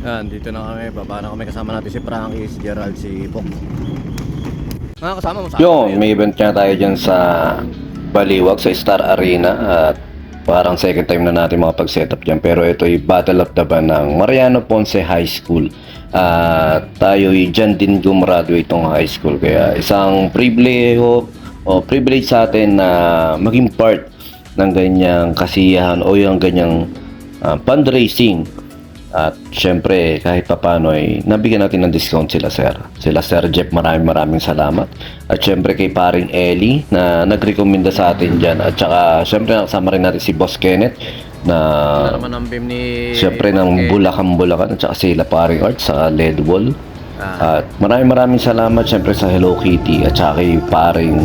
Yan, dito na kami. Baba na kami. Kasama natin si Frankie, si Gerald, si Bok. Kasama mo sa Yung may event nga tayo dyan sa Baliwag, sa Star Arena. At parang second time na natin makapag-setup dyan. Pero ito ay Battle of the Band ng Mariano Ponce High School. At tayo ay dyan din gumraduate itong high school. Kaya isang privilege sa atin na maging part ng ganyang kasiyahan o yung ganyang fundraising. At syempre kahit papano ay nabigyan natin ng discount sila Sir Jeff, maraming salamat. At syempre kay paring Ellie na nagrekomenda sa atin dyan. At saka syempre nakasama rin natin si Boss Kenneth na naman ang BIM ni syempre ng Bulacan. At saka sila paring Art sa LED Wall. At maraming salamat syempre sa Hello Kitty. At saka kay paring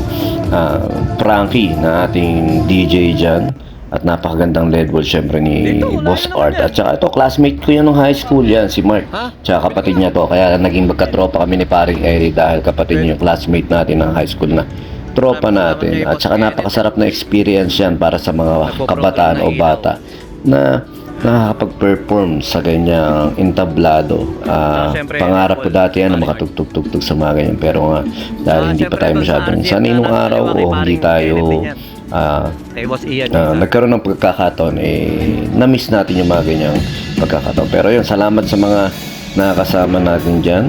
Frankie na ating DJ dyan. At napakagandang LED wall syempre ni Boss Art. At saka ito, classmate ko yan nung high school yan, si Mark. Tsaka kapatid niya to. Kaya naging magkatropa kami ni paring Eri dahil kapatid niya yung classmate natin ng high school na tropa natin. At saka napakasarap na experience yan para sa mga kabataan o bata na nakakapag-perform sa ganyang entablado. Pangarap ko dati yan na makatugtog-tugtog sa mga ganyan. Pero nga, dahil hindi pa tayo masyadong sanay nung araw o hindi tayo nagkaroon ng pagkakataon, na-miss natin yung mga ganyang pagkakataon. Pero yun, salamat sa mga nakakasama natin dyan.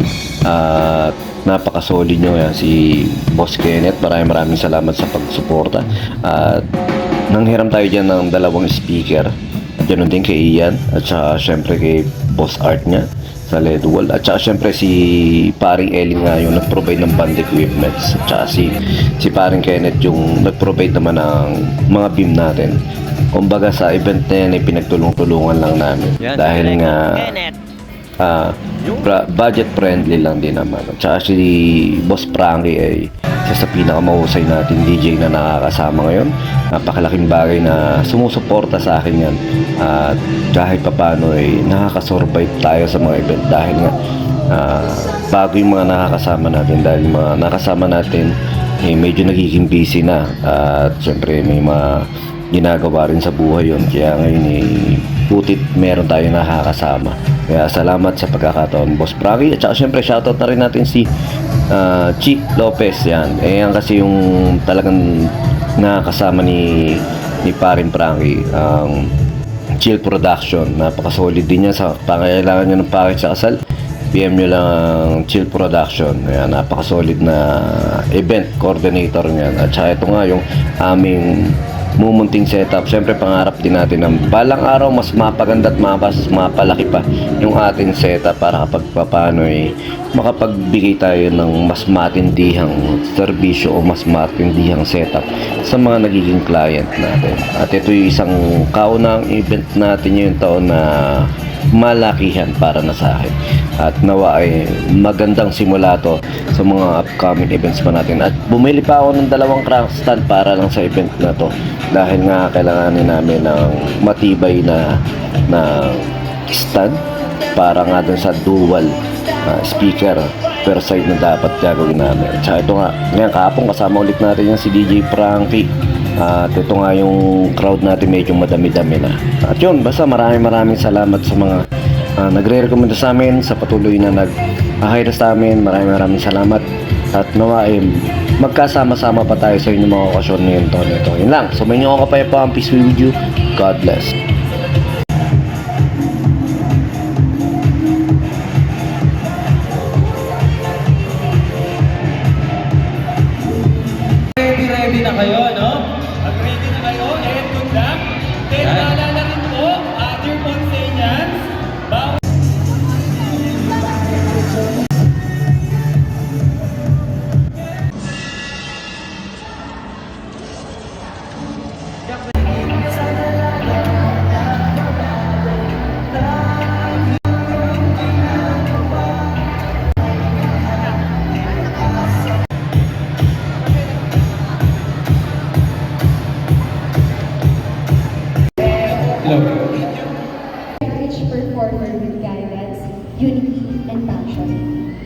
At napaka-solid nyo yan, si Boss Kenneth. Maraming salamat sa pagsuporta. At nanghiram tayo dyan ng 2 speaker. At ganoon din kay Ian. At saka syempre kay Boss Art niya sa LED wall. At saka syempre si paring Ellie nga yung nag-provide ng band equipments. At saka si paring Kenneth yung nag-provide naman ng mga beam natin. Kumbaga sa event na yan ay pinagtulong-tulungan lang namin. Dahil nga budget friendly lang din naman. At saka si Boss Frankie ay isa sa pinakamahusay natin DJ na nakakasama ngayon. Napakalaking bagay na sumusuporta sa akin yan. At kahit papano ay nakakasurvive tayo sa mga event dahil nga bago yung mga nakakasama natin. Dahil yung mga nakasama natin medyo nagiging busy na. At syempre may mga ginagawa rin sa buhay yun. Kaya ngayon putit meron tayo nakakasama. Kaya salamat sa pagkakataon, Boss Frankie. At saka syempre shoutout na rin natin si Chi Lopez. Yan yan kasi yung talagang nakakasama ni parin Frankie, ang Chill Production. Napaka-solid din niya sa pangailangan niya ng package sa kasal. PM nyo lang Chill Production. Ayan, napaka-solid na event coordinator niyan. At saka ito nga yung aming mumunting setup. Siyempre pangarap din natin ng balang araw mas mapaganda at mapalaki pa yung ating setup para kapag paano makapagbigay tayo ng mas matindihang serbisyo o mas matindihang setup sa mga nagiging client natin. At ito yung isang kaunang event natin yung taon na malakihan para na sa akin. At nawa ay magandang simula to sa mga upcoming events pa natin. At bumili pa ako ng 2 crank stand para lang sa event na to. Dahil nga kailanganin namin ng matibay na stand para nga dun sa dual speaker per side na dapat gagawin namin. At ito nga, ngayon kahapon kasama ulit natin yung si DJ Frankie. At ito nga yung crowd natin medyo madami-dami na. At yun, basta maraming salamat sa mga nagre-recommenda sa amin, sa patuloy na nag-hire sa amin. Maraming salamat. At nawa magkasama-sama pa tayo sa inyong mga okasyon ngayon to nito. Yun lang. So may nyo ako kapayapaan. Peace be with you. God bless. Ready na kayo, no? Pag ready na kayo, and good luck. Then naalala rin po, dear Poncenians, bawat Rich performer with guidance, unity, and passion.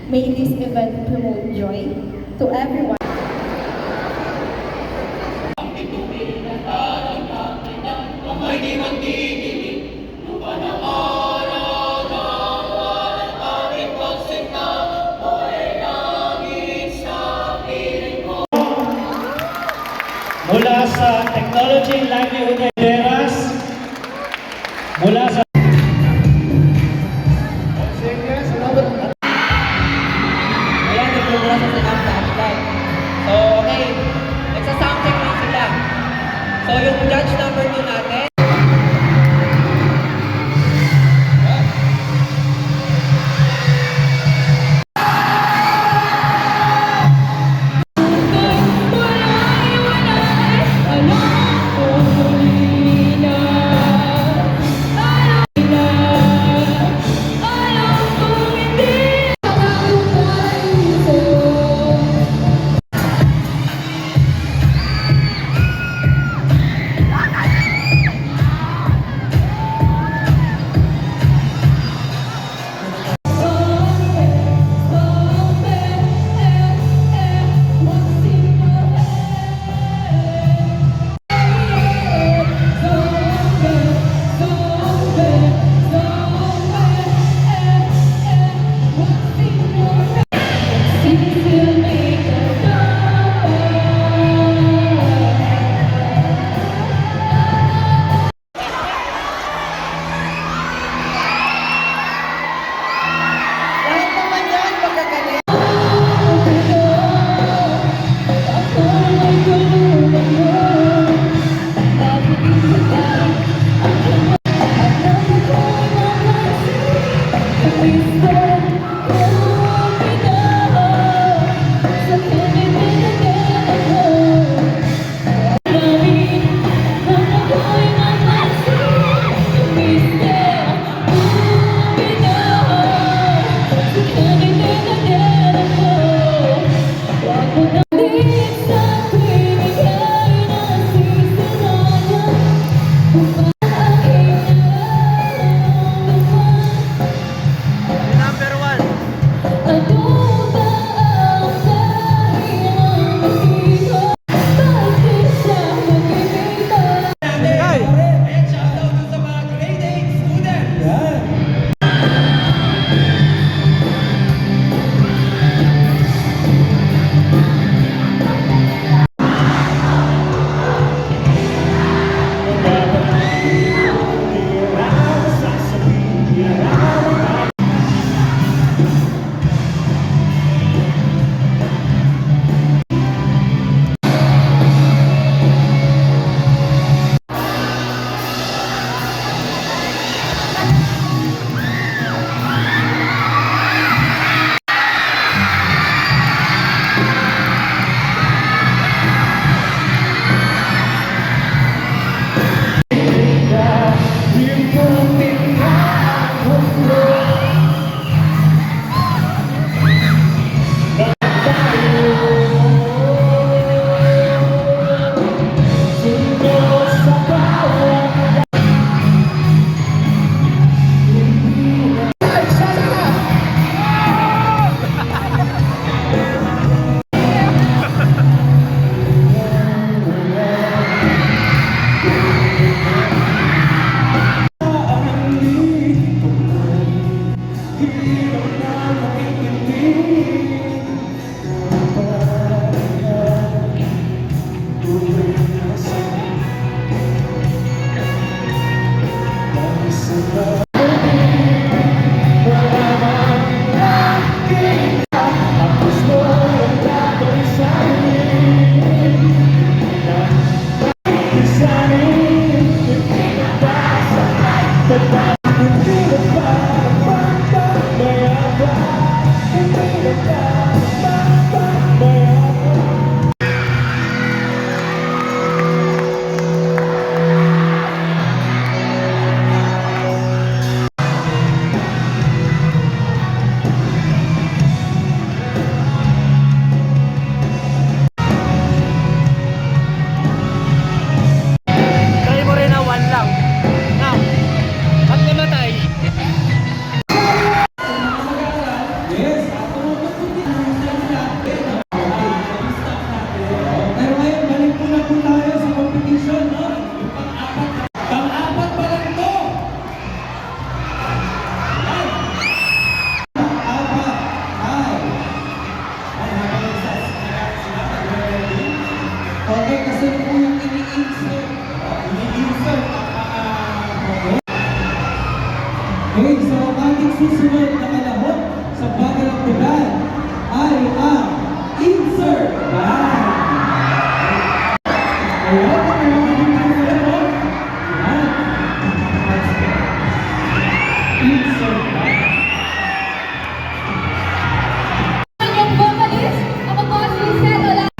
May this event promote joy to everyone. Jackie Uderas mula sa Ayan, nagmumula sa second flashlight. So, okay. Nagsa-sound check lang sila. So, yung judge number 2 natin. Lahat naman yan, magagaling. and shoutout dun sa mga grade 8 students. Yan. Okay, so ang ating susunod na kalahok sa Bagalang ay ang insert band. Ayan, insert band. Ang vocalist, ang vocalist set, wala.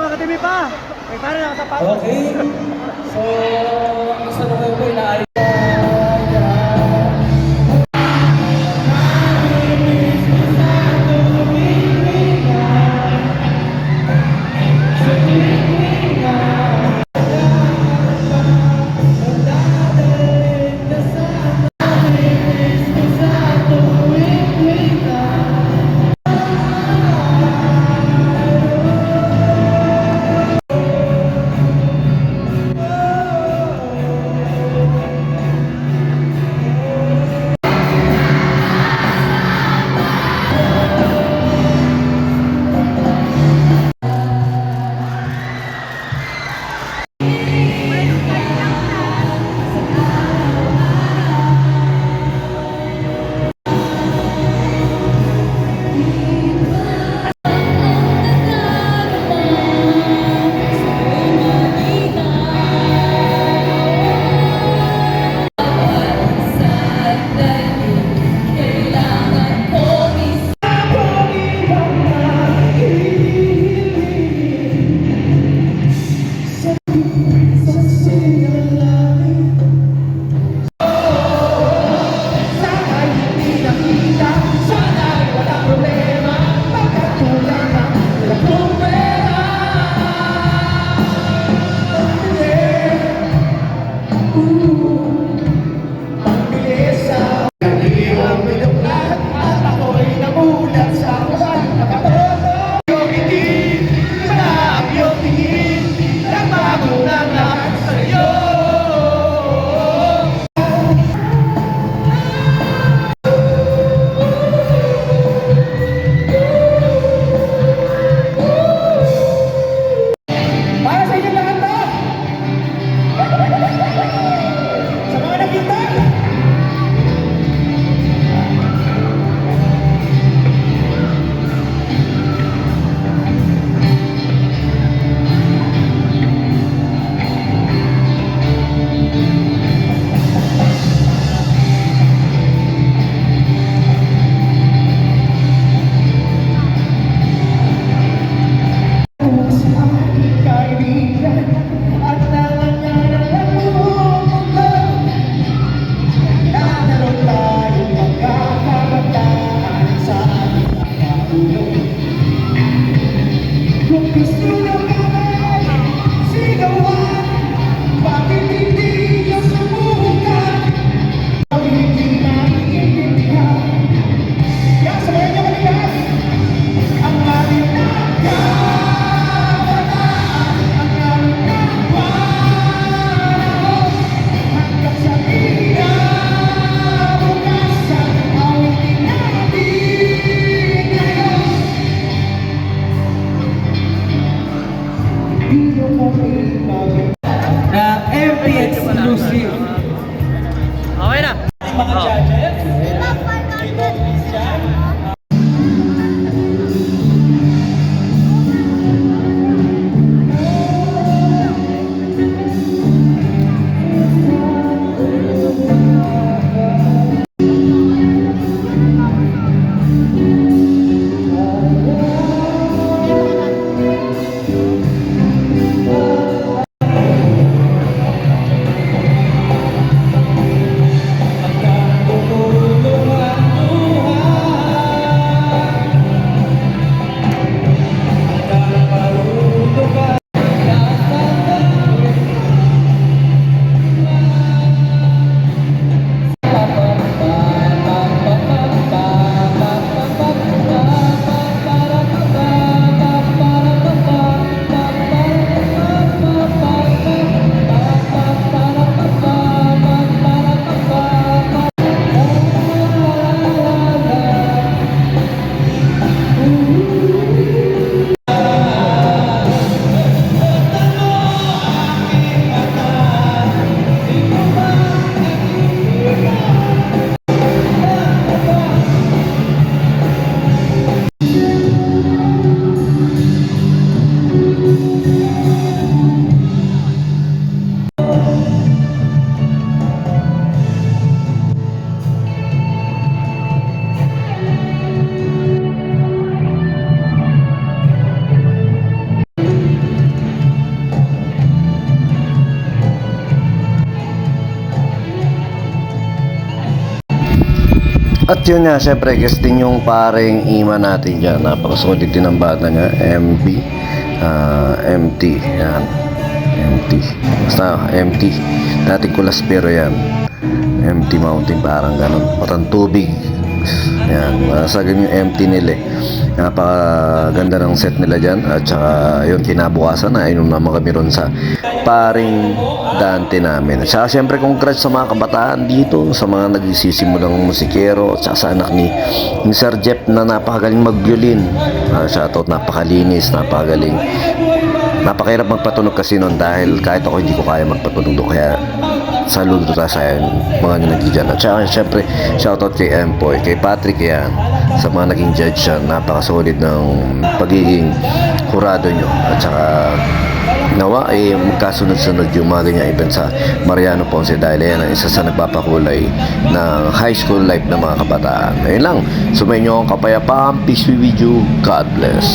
Kakatimi pa! May parang nakasapatos. Okay. So, ang kasalukuyan po inaayos. Na MP exclusive. Okay na. Mga judges. Ito, Christian. At yun nga, syempre, guest din yung paring ima natin dyan. Napakasulit din ang bata niya, MT. Yan. MT. Basta, MT. Dati kulas pero yan. MT Mountain, parang ganun. Patang tubig. Yan. Masagan yung MT nila eh. Napakaganda ng set nila dyan. At saka, yun, kinabukasan na. Inom naman kami ron sa paring Dante namin. At saka, syempre, congrats sa mga kabataan dito, sa mga nagsisimulang musikero, at saka sa anak ni Sir Jeff na napakagaling mag-violin. Shoutout, napakalinis, napakagaling. Napakahirap magpatunog kasi nun dahil kahit ako hindi ko kaya magpatunog doon. Kaya saludo ta sa mga nandiyan. At saka, syempre, shoutout kay Empoy, kay Patrick yan, sa mga naging judge yan. Napakasolid ng pagiging hurado nyo. At saka, nawa ay magkasunod-sunod yung mga ganyang event sa Mariano Ponce dahil yan ang isa sa nagpapakulay ng high school life ng mga kabataan. Ayun lang, sumayin nyo ang kapayapaan. Peace be with you. God bless.